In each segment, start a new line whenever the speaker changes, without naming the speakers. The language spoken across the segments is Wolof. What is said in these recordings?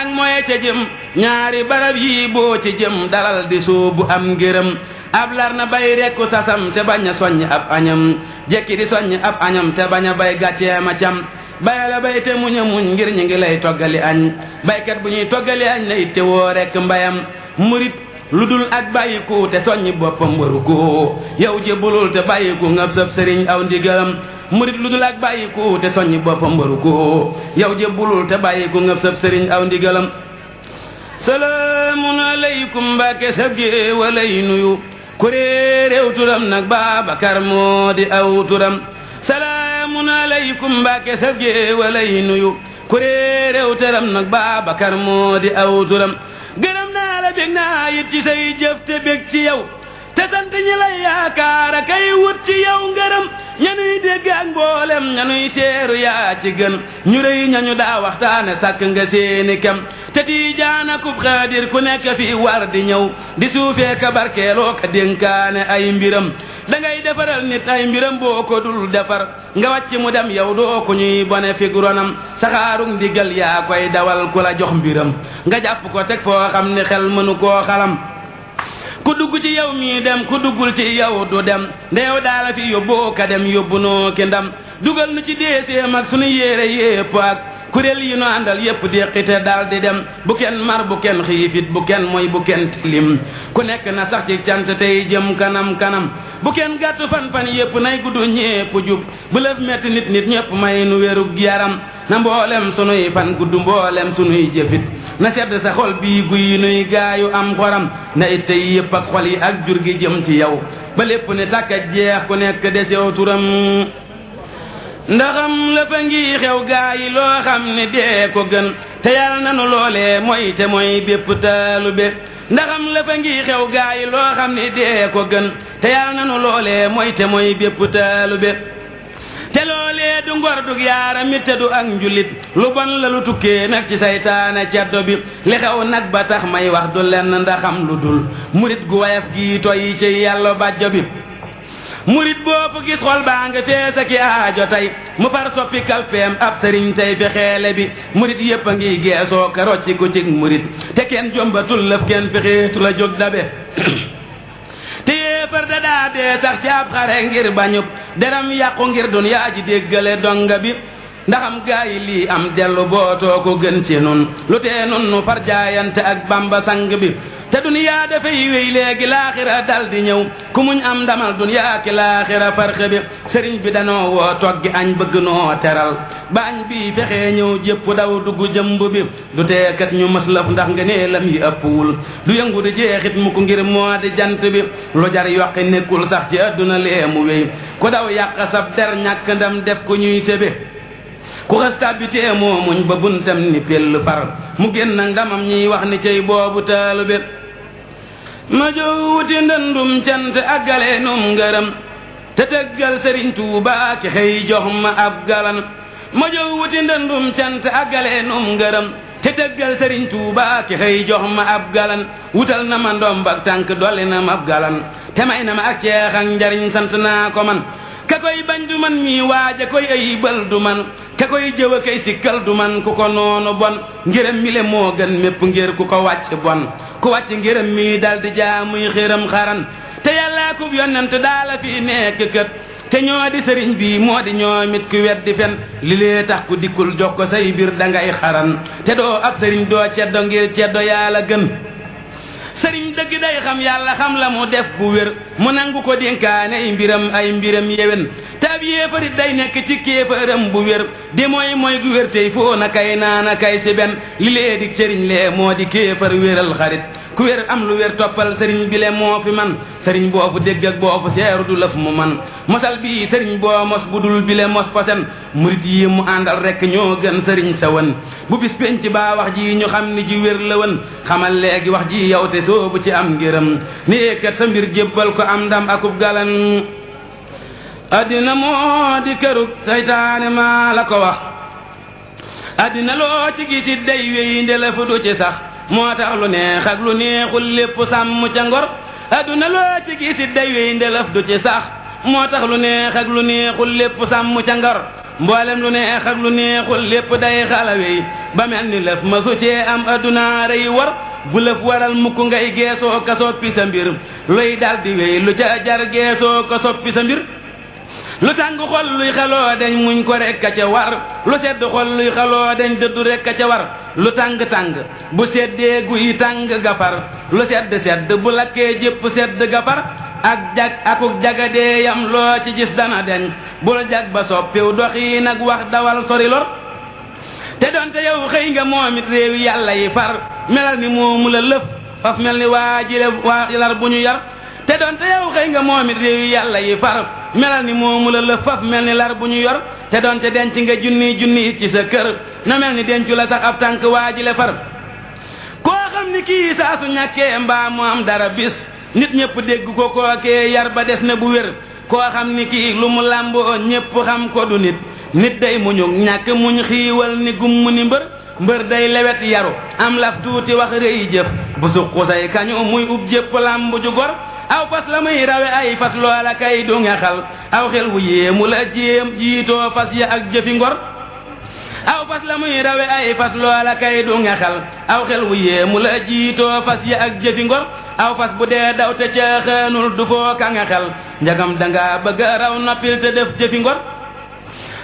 ak moye ca jëm ñaari barab yi boo ci jëm dalal di soobu am ngërëm ab lar na bay rekku sasam te bañ a soññ ab añam jekki di soññ ab añam te bañ a bay gàcceema cam bayala bay te muñ a muñ ngir ñi ngi lay toggali añ baykat bu ñuy toggali añ lay te woo rekk mbayam murit lu dul ak bàyyiku te soññi boppam waru ko yow jébbulul te bàyyiku ngab sab sëriñ aw ndigalam murit lu dul ak bàyyiku te soññi boppam waru ko yow jébbulul te bàyyiku ngab sab sëriñ aw ndigalam salaamun aleykum mbàkke sab géewalay nuyu kuree réew turam nag Baabakar moo di aw turam salaamun aleykum mbàkke sab géewalay nuyu kuree réew turam nag Baabakar moo di aw turam gërëm naa la bég naa it ci say jëf te bég ci yow te sant ñi lay yaakaar kay wut ci yow ngërëm ñanuy dégg ak mboolem ñanuy seeru yaa ci gën ñu rëy ñañu daa waxtaane sàkk nga seeni kem te tiijaana kub xaadir ku nekk fi war di ñëw di suufee ka barkeeloo ka dénkaane ay mbiram dangay defaral nit ay mbiram boo ko dul defar nga wàcc mu dem yow doo ko ñuy bone fi ronam saxaarug ndigal yaa koy dawal ku la jox mbiram nga jàpp ko teg foo xam ne xel mënu koo xalam ku dugg ci yow mii dem ku duggul ci yow du dem ndeew daala fi yóbboo ka dem yóbbu noo ki ndam dugal nu ci deeseem ak sunu yére yépp ak kuréel yi nu àndal yépp déqite daal di dem bu kenn mar bu kenn xiifit bu kenn mooy bu kenn tilim ku nekk na sax ci cant tey jëm kanam kanam bu kenn gàttu fan yépp nay gudd ñépp jub bu lëf metti nit ñépp may nu wérug yaram na mboolem sunuy fan gudd mboolem sunuy jëfit na sedd sa xol bii guy nuy gaayu am xoram na it tey yépp ak xol yi ak jur gi jëm ci yow ba lépp ne tàkka jeex ku nekk desew turam ndaxam la fa ngi xew gaa yi loo xam ne dee ko gën te yàlla nanu loolee mooy te mooy bépp taalube ndaxam la fa ngi xew gaa yi loo xam ne dee ko gën te yàlla nanu loolee mooy te mooy bépp taalube te loolee du ngor du yaaram it te du ak njulit lu bon la lu tukkee nag ci saytaane ceddo bi li xew nag ba tax may wax du lenn ndaxam lu dul murit gu wayaf gii toy ci yàlla bàjjo bi murit boo fu gis xol baa nga fees ak aajo tey mu far soppi kalpeem ab sëriñ tey fi xeele bi murit yépp a ngi geesoo ka rocci ku cig murit te kenn jombatul lëf kenn fexeetu la jóg dabe te yéefar da daa dee sax ci ab xare ngir bañub deram yàqu ngir duniyaa ji déggale donga bi ndaxam gaa yi lii am dellu bootoo ko gën ci nun lu tee nun nu far jaayante ak Bamba sang bi te duniyaa dafay wéy léegi laaxira dal di ñëw ku muñ am ndamal duniyaa ki laaxira farxe bi sëriñ bi danoo woo toggi añ bëgg noo teral baañ bi fexee ñëw jépp daw dugg jëmb bi du teekat ñu mës lëf ndax nga nee lam yi ëppwul du yëngu di jeexit mu ko ngir moo di jant bi lu jar yokki nekkul sax ci àdduna lee mu wéy ku daw yàq sab der ñàkk ndam def ko ñuy sébe ku xës tàbbitee moo muñ ba buntam ni pell far mu génn ak ndamam ñiy wax ni cey boobu taalube ma jow wuti ndëndum cant àggale num ngërëm te tëggal sëriñ Tuubaa ki xëy jox ma ab galan ma jow wuti ndëndum cant àggale num ngërëm te tëggal sëriñ Tuubaa ki xëy jox ma ab galan wutal na ma ndomb ak tànk dolli na ma ab galan te may na ma ak ceex ak njariñ sant naa ko man ka koy bañ du man mii waaja koy ayibal du man ka koy jëw a koy sikkal du man ku ko noonu bon ngërëm mi le moo gën mépp ngir ku ko wàcc bon ku wàcc ngërëm mi dal di jaamuy xëram xaran te yàllaa kub yonent daala fi nekk kët te ñoo di sëriñ bi moo di ñoomit ku weddi fen li lee tax ku dikkul jox ko say biir dangay xaran te doo ab sëriñ doo ceddo ngir ceddo yàlla gën sëriñ dëgg day xam yàlla xam la mu def bu wér mu nangu ko dénkaane ay mbiram yewen te ab yéefarit day nekk ci kéefaram bu wér di mooy gu wér tey foo na kay naana kay si ben li lee di sëriñ lee moo di kéefar wéral xarit ku wér am lu wér toppal sëriñ bi le moo fi man sëriñ boo fu dégg ak boo fu seeru du lëf mu man mosal bii sëriñ boo mos bu dul bi le mos posen murit yi mu àndal rekk ñoo gën sëriñ sa wan bu bis penc baa wax ji ñu xam ni ji wér la wan xamal léegi wax ji yow te soobu ci am ngërëm ni kat sa mbir jébbal ko am ndam akub galan addina moo di kërug saytaane maa la ko wax addina loo ci gisit day wéy ndelafu du ci sax moo tax lu neex ak lu neexul lépp sàmm ca ngor adduna loo ci gisit day wéy ndelaf du ci sax moo tax lu neex ak lu neexul lépp sàmm ca ngor mboolem lu neex ak lu neexul lépp day xalawey ba mel ni lëf ma su cee am adduna rey war bu lëf waral mukk ngay geesoo ka soppi sa mbir luy dal di wey lu ca jar geesoo ka soppi sa mbir lu tàng xol luy xaloo deñ muñ ko rekk a ca war lu sedd xol luy xaloo deñ dëddu rekk a ca war lu tàng-tàng bu seddee guy tàng gafar lu sedd bu lakkee jépp sedd gafar ak jag akuk jagadee yam loo ci gis dana deñ bul jag ba soppiw doxi nag wax dawal sori lor te doonte yow xëy nga moom it réewi yàlla yi far melal ni moomu la lëf faf mel ni waa jile waa lar bu ñu yar te doonte yow xëy nga moom it réewi yàlla yi far melal ni moomu la lëf faf mel ni lar bu ñu yor te doonte denc nga junni it ci sa kër na mel ni dencu la sax ab tànk waa jile far koo xam ni kii saa su ñàkkee mbaa mu am dara bis nit ñëpp dégg ko kookee yar ba des na bu wér koo xam ni kii lu mu làmboo ñëpp xam ko du nit day muñu ñàkk muñ xiiwal ni gumm ni mbër day lewet yaru am laf tuuti wax rëy jëf bu suqu say kañu muy ub jépp làmb ju gor aw fas la muy rawe ay fas loola kay du nga xal aw xel wu yéemu la jéem jiitoo fas ya ak jëfi ngor aw fas la muy rawe ay fas loola kay du nga xal aw xel wu yéemu la jiitoo fas ya ak jëfi ngor aw fas bu dee daw te caaxaanul du foo ka nga xel njagam danga bëgg raw noppil te def jëfi ngor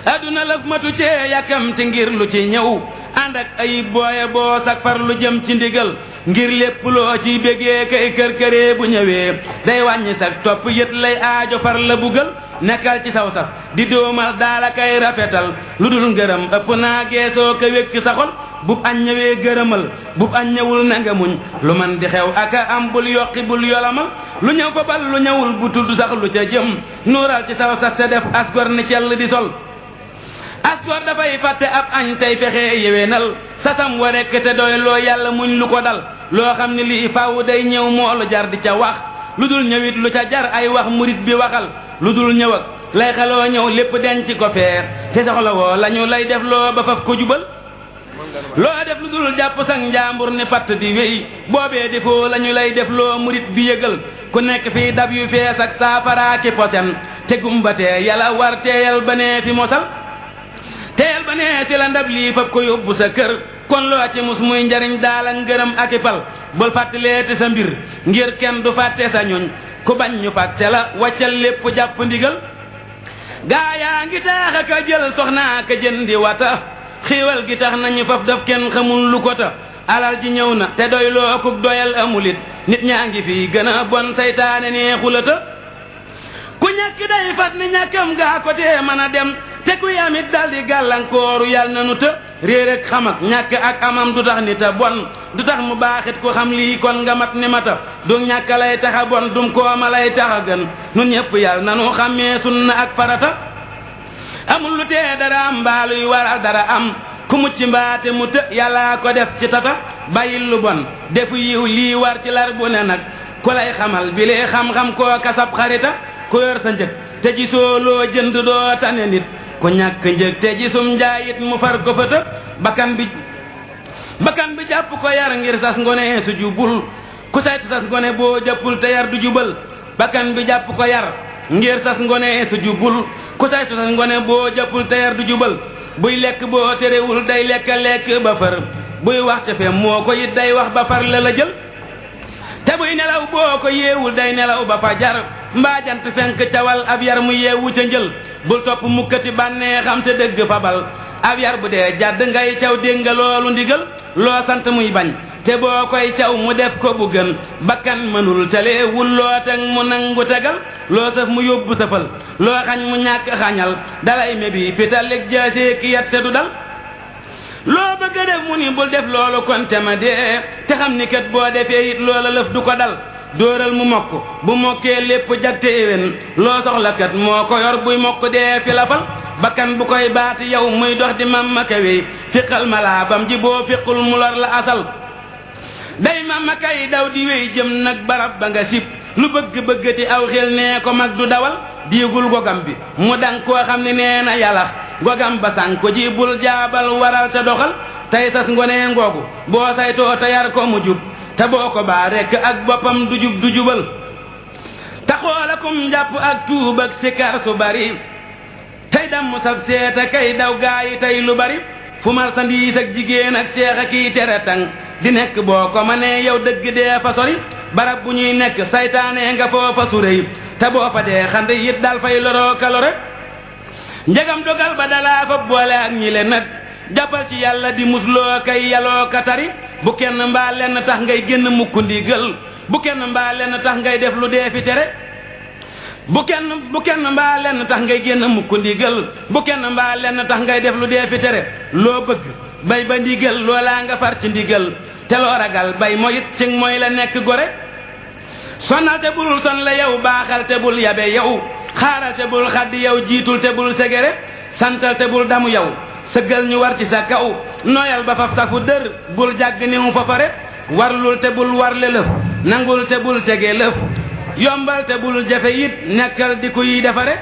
aduna lëf matu cee yàkkamti ngir lu ci ñëw ànd ak ay booye boo sak far lu jëm ci ndigal ngir lépp loo ci bégee kay kër-këree bu ñëwee day wàññi sak topp yët lay aajo far la bugal nekkal ci saw sas di dóomal daala kay rafetal lu dul ngërëm ëpp naa geesoo ka wékk sa xol bub añ ñëwee gërëmal bub añ ñëwul na nga muñ lu man di xew aka am bul yokki bul yolamal lu ñëw fa bal lu ñëwul bu tudd sax lu ca jëm nuural ci saw sas te def asgor ni cell di sol asgor dafay fàtte ab añ tey fexe yéwénal sasam wa rekk te doy loo yàlla muñ lu ko dal loo xam ne lii faaw day ñëw moo lu jar di ca wax lu dul ñëwit lu ca jar ay wax murit bi waxal lu dul ñëw ak lay xaloo ñëw lépp denc ko feer te soxla woo lañu lay def loo ba faf ko jubal loo def lu dul jàpp sax njaambur ni patt di wéy boobee defoo lañu lay def loo murit bi yëgal ku nekk fii dab yu fees ak saafaraaki posen te gumbatee yàlla war teeyal ba nee fi mosal teel ba nee si la ndab lii fab ko yóbbu sa kër kon loo ci mus muy njariñ daala ngërëm ak i pal bul fàttaleeti sa mbir ngir kenn du fàtte sa ñoñ ku bañ ñu fàtte la wàccal lépp jàpp ndigal gaa yaa ngi taax a ka jël soxnaa ka jëndi wata xiiwal gi tax nañu faf daf kenn xamul lu ko ta alal ji ñëw na te doy loo kuk doyal amulit nit ñaa ngi fii gën a bon saytaane neexulata ku ñàkk day fat ni ñàkkam gaa ko tee mën a dem te ku yamit daldi gàllankooru yàlla na nu të réer ak xam ak ñàkk ak amam du tax ni ta bon du tax mu baaxit ku xam lii kon nga mat ni mata du ñàkk lay tax a bon dum kooma lay tax a gën nun ñépp yàlla na nu xàmmee sunna ak farata amul lu tee dara am mbaaluy waral dara am ku mucc mbaate mu të yàllaa ko def ci tata bàyyil lu bon defu yiw lii war ci lar bu ne nag ku lay xamal bi lee xam-xam koo kasab xarita ku yor sa njëg te gisoo loo jënd doo tane nit ku ñàkk njëg te gisum njaayit mu far ko fëtë bakkan bi jàpp ko yar ngir sas ngone su jubul ku saytu sas ngone boo jàppul te yar du jubal bakkan bi jàpp ko yar ngir sas ngone su jubul ku saytu sas ngone boo jàppul te yar du jubal buy lekk boo terewul day lekk ba far buy wax te fem moo ko it day wax ba far la jël te buy nelaw boo ko yeewul day nelaw ba fa jar mbaa jant fenk cawal ab yar mu yeewu ca njël bul topp mukkati bànnee xam te dëgg fabal ab yar bu dee jàdd ngay caw dégg nga loolu ndigal loo sant muy bañ te boo koy caw mu def ko bu gën bakkan mënul taleewul loo teg mu nangu tegal loo sëf mu yóbbu sëfal loo xañ mu ñàkk xañal dalay mebi fitalig jaasee ki yat te du dal loo bëgg a def mu ni bul def loolu kon te ma dee te xam ni kat boo defee it loola lëf du ko dal dóoral mu mokk bu mokkee lépp jagte éwén loo soxla kat moo ko yor buy mokk dee fi la fal bakkan bu koy baati yow muy dox di mamma kawey fiqal malaabam ji boo fiqul mu lor la asal day mamma kay daw di wéy jëm nag barab ba nga sib lu bëgg-bëggati aw xel nee ko mag du dawal diigul gogam bi mu dang koo xam ne nee na yàlla gogam ba sànk ko ji bul jaabal waral te doxal tey sas ngonee ngoogu boo saytoo te yar ko mu jub te boo ko baa rekk ak boppam du jub du jubal te xoolakum jàpp ak tuub ak sikar su bari tey damm sab seeta kay daw gaayi tey lu bari fu marsandiis ak jigéen ak seex a kii tere tang di nekk boo ko mënee yow dëgg dee fa sori barab bu ñuy nekk saytaane nga foofa suréy te boo fa dee xand it dal fay loroo kalore njegam dogal ba dalaa fa boole ak ñi le nag jàppal ci yàlla di musloo kay yaloo ka tari bu kenn mbaa lenn tax ngay génn mukk ndigal bu kenn mbaa lenn tax ngay def lu dee fi tere bu kenn mbaa lenn tax ngay génn mukk ndigal bu kenn mbaa lenn tax ngay def lu dee fi tere loo bëgg bay ba ndigal loolaa nga far ci ndigal te loo ragal bay moyit ci mooy la nekk gore sonal te bul son la yow baaxal te bul yabe yow xaaral te bul xaddi yow jiitul te bul segere santal te bul damu yow sëggal ñu war ci sa kaw nooyal ba faf safu dër bul jàgg ni mu fafare warlul te bul warle lëf nangul te bul tege lëf yombal te bul jafe it nekkal di kuy defare